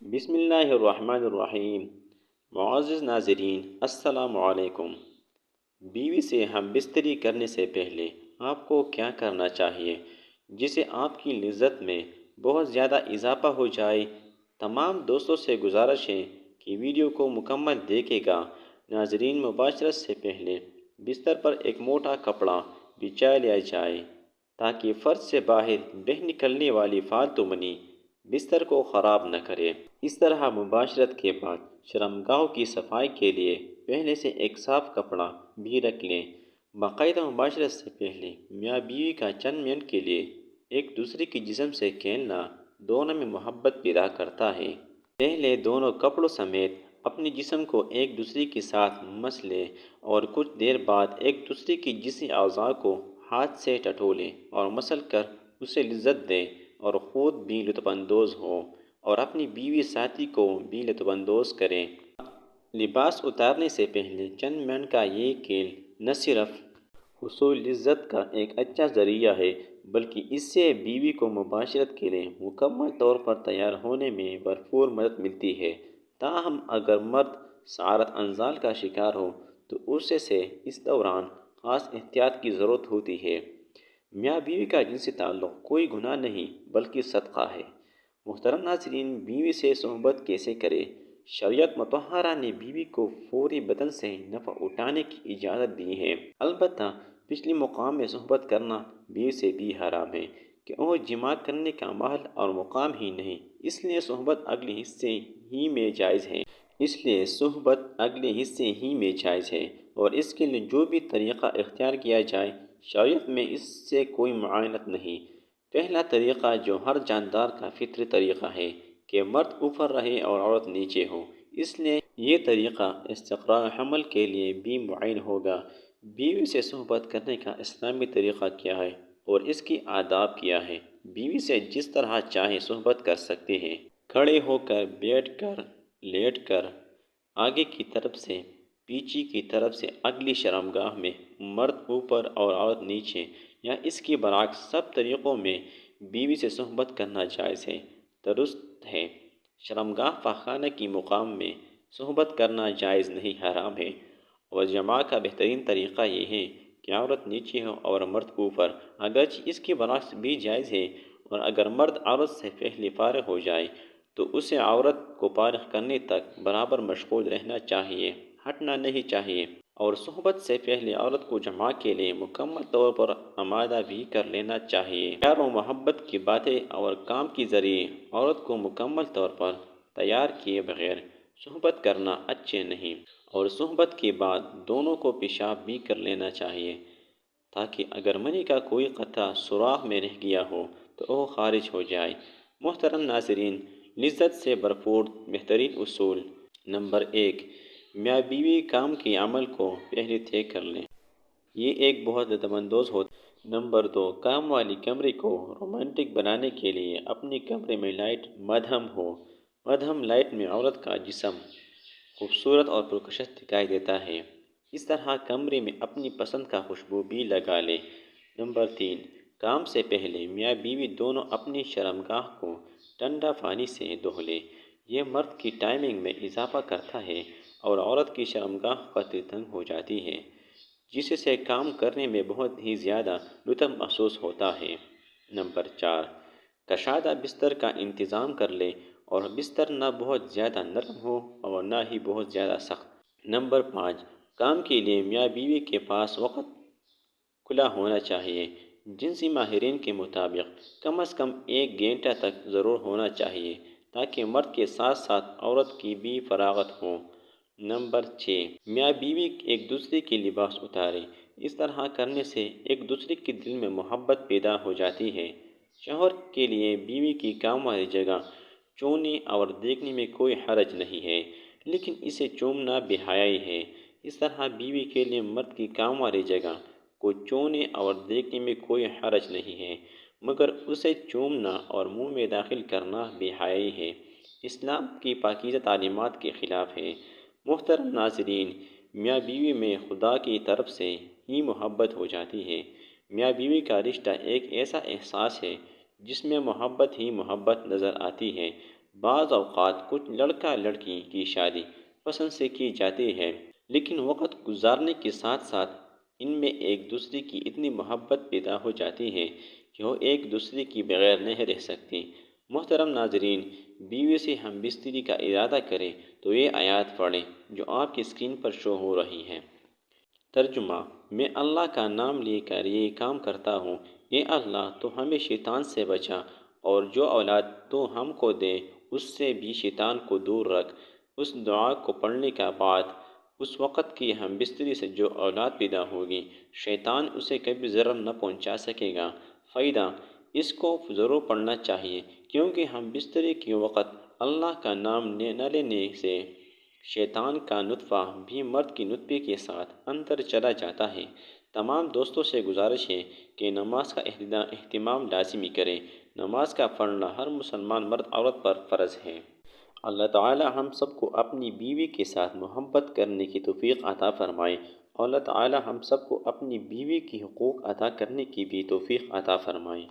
بسم اللہ الرحمن الرحیم۔ معزز ناظرین، السلام علیکم۔ بیوی سے ہم بستری کرنے سے پہلے آپ کو کیا کرنا چاہیے جسے آپ کی لذت میں بہت زیادہ اضافہ ہو جائے؟ تمام دوستوں سے گزارش ہے کہ ویڈیو کو مکمل دیکھے گا۔ ناظرین، مباشرت سے پہلے بستر پر ایک موٹا کپڑا بچھا لیا جائے تاکہ فرش سے باہر بہہ نکلنے والی فالتو منی بستر کو خراب نہ کرے۔ اس طرح مباشرت کے بعد شرمگاہوں کی صفائی کے لیے پہلے سے ایک صاف کپڑا بھی رکھ لیں۔ باقاعدہ مباشرت سے پہلے میاں بیوی کا چند منٹ کے لیے ایک دوسرے کے جسم سے کھیلنا دونوں میں محبت پیدا کرتا ہے۔ پہلے دونوں کپڑوں سمیت اپنے جسم کو ایک دوسرے کے ساتھ مس لیں اور کچھ دیر بعد ایک دوسرے کے جسمی اعضاء کو ہاتھ سے ٹٹولیں اور مسل کر اسے لذت دیں اور خود بھی لطف اندوز ہوں اور اپنی بیوی ساتھی کو بھی لطف اندوز کریں۔ لباس اتارنے سے پہلے چند منٹ کا یہ کھیل نہ صرف حصول لذت کا ایک اچھا ذریعہ ہے بلکہ اس سے بیوی کو مباشرت کے لیے مکمل طور پر تیار ہونے میں بھرپور مدد ملتی ہے۔ تاہم اگر مرد سعارت انزال کا شکار ہو تو اسے سے اس دوران خاص احتیاط کی ضرورت ہوتی ہے۔ میاں بیوی کا جنسی تعلق کوئی گناہ نہیں بلکہ صدقہ ہے۔ محترم ناظرین، بیوی سے صحبت کیسے کریں؟ شریعت مطہرہ نے بیوی کو فوری بدن سے نفع اٹھانے کی اجازت دی ہے، البتہ پچھلی مقام میں صحبت کرنا بیوی سے بھی حرام ہے کہ وہ جماع کرنے کا محل اور مقام ہی نہیں، اس لیے صحبت اگلے حصے ہی میں جائز ہے اور اس کے لیے جو بھی طریقہ اختیار کیا جائے شریعت میں اس سے کوئی معاونت نہیں۔ پہلا طریقہ جو ہر جاندار کا فطری طریقہ ہے کہ مرد اوپر رہے اور عورت نیچے ہو، اس لیے یہ طریقہ استقرار حمل کے لیے بھی معین ہوگا۔ بیوی سے صحبت کرنے کا اسلامی طریقہ کیا ہے اور اس کی آداب کیا ہے؟ بیوی سے جس طرح چاہے صحبت کر سکتے ہیں، کھڑے ہو کر، بیٹھ کر، لیٹ کر، آگے کی طرف سے، پیچھے کی طرف سے، اگلی شرمگاہ میں، مرد اوپر اور عورت نیچے یا اس کے برعکس، سب طریقوں میں بیوی سے صحبت کرنا جائز ہے، درست ہے۔ شرمگاہ پاخانہ کی مقام میں صحبت کرنا جائز نہیں، حرام ہے، اور جماع کا بہترین طریقہ یہ ہے کہ عورت نیچے ہو اور مرد اوپر، اگرچہ اس کے برعکس بھی جائز ہے، اور اگر مرد عورت سے پہلے فارغ ہو جائے تو اسے عورت کو فارغ کرنے تک برابر مشغول رہنا چاہیے، ہٹنا نہیں چاہیے، اور صحبت سے پہلے عورت کو جماع کے لیے مکمل طور پر آمادہ بھی کر لینا چاہیے۔ پیار و محبت کی باتیں اور کام کے ذریعے عورت کو مکمل طور پر تیار کیے بغیر صحبت کرنا اچھے نہیں، اور صحبت کے بعد دونوں کو پیشاب بھی کر لینا چاہیے تاکہ اگر منی کا کوئی قطرہ سوراخ میں رہ گیا ہو تو وہ خارج ہو جائے۔ محترم ناظرین، لذت سے بھرپور بہترین اصول۔ نمبر 1، میاں بیوی کام کے عمل کو پہلے طے کر لیں، یہ ایک بہت لطف اندوز ہوتا ہے۔ نمبر 2، کام والی کمرے کو رومانٹک بنانے کے لیے اپنے کمرے میں لائٹ مدھم ہو۔ مدھم لائٹ میں عورت کا جسم خوبصورت اور پرکشش دکھائی دیتا ہے، اس طرح کمرے میں اپنی پسند کا خوشبو بھی لگا لیں۔ نمبر 3، کام سے پہلے میاں بیوی دونوں اپنی شرمگاہ کو ٹھنڈا پانی سے دھو لیں، یہ مرد کی ٹائمنگ میں اضافہ کرتا ہے اور عورت کی شرمگاہ قدرے تنگ ہو جاتی ہے، جس سے کام کرنے میں بہت ہی زیادہ لطف محسوس ہوتا ہے۔ نمبر 4، کشادہ بستر کا انتظام کر لیں اور بستر نہ بہت زیادہ نرم ہو اور نہ ہی بہت زیادہ سخت۔ نمبر 5، کام کے لیے میاں بیوی کے پاس وقت کھلا ہونا چاہیے، جنسی ماہرین کے مطابق کم از کم 1 گھنٹہ تک ضرور ہونا چاہیے تاکہ مرد کے ساتھ ساتھ عورت کی بھی فراغت ہو۔ نمبر 6، میاں بیوی ایک دوسرے کے لباس اتاریں، اس طرح کرنے سے ایک دوسرے کے دل میں محبت پیدا ہو جاتی ہے۔ شوہر کے لیے بیوی کی کام والی جگہ چھونے اور دیکھنے میں کوئی حرج نہیں ہے، لیکن اسے چومنا بے حیائی ہے۔ اس طرح بیوی کے لیے مرد کی کام والی جگہ کو چھونے اور دیکھنے میں کوئی حرج نہیں ہے، مگر اسے چومنا اور منہ میں داخل کرنا بے حیائی ہے، اسلام کی پاکیزہ تعلیمات کے خلاف ہے۔ محترم ناظرین، میاں بیوی میں خدا کی طرف سے ہی محبت ہو جاتی ہے۔ میاں بیوی کا رشتہ ایک ایسا احساس ہے جس میں محبت ہی محبت نظر آتی ہے۔ بعض اوقات کچھ لڑکا لڑکی کی شادی پسند سے کی جاتی ہے، لیکن وقت گزارنے کے ساتھ ساتھ ان میں ایک دوسرے کی اتنی محبت پیدا ہو جاتی ہے کہ وہ ایک دوسرے کی بغیر نہیں رہ سکتی۔ محترم ناظرین، بیوی سے ہم بستری کا ارادہ کریں تو یہ آیات پڑھیں جو آپ کی اسکرین پر شو ہو رہی ہیں۔ ترجمہ: میں اللہ کا نام لے کر یہ کام کرتا ہوں، اے اللہ تو ہمیں شیطان سے بچا، اور جو اولاد تو ہم کو دے اس سے بھی شیطان کو دور رکھ۔ اس دعا کو پڑھنے کے بعد اس وقت کی ہم بستری سے جو اولاد پیدا ہوگی، شیطان اسے کبھی ضرر نہ پہنچا سکے گا۔ فائدہ: اس کو ضرور پڑھنا چاہیے، کیونکہ ہم بستری کے وقت اللہ کا نام نہ لینے سے شیطان کا نطفہ بھی مرد کی نطفے کے ساتھ اندر چلا جاتا ہے۔ تمام دوستوں سے گزارش ہے کہ نماز کا اہتمام لازمی کریں۔ نماز کا پڑھنا ہر مسلمان مرد عورت پر فرض ہے۔ اللہ تعالی ہم سب کو اپنی بیوی کے ساتھ محبت کرنے کی توفیق عطا فرمائے۔ اللہ تعالی ہم سب کو اپنی بیوی کی حقوق ادا کرنے کی بھی توفیق عطا فرمائے۔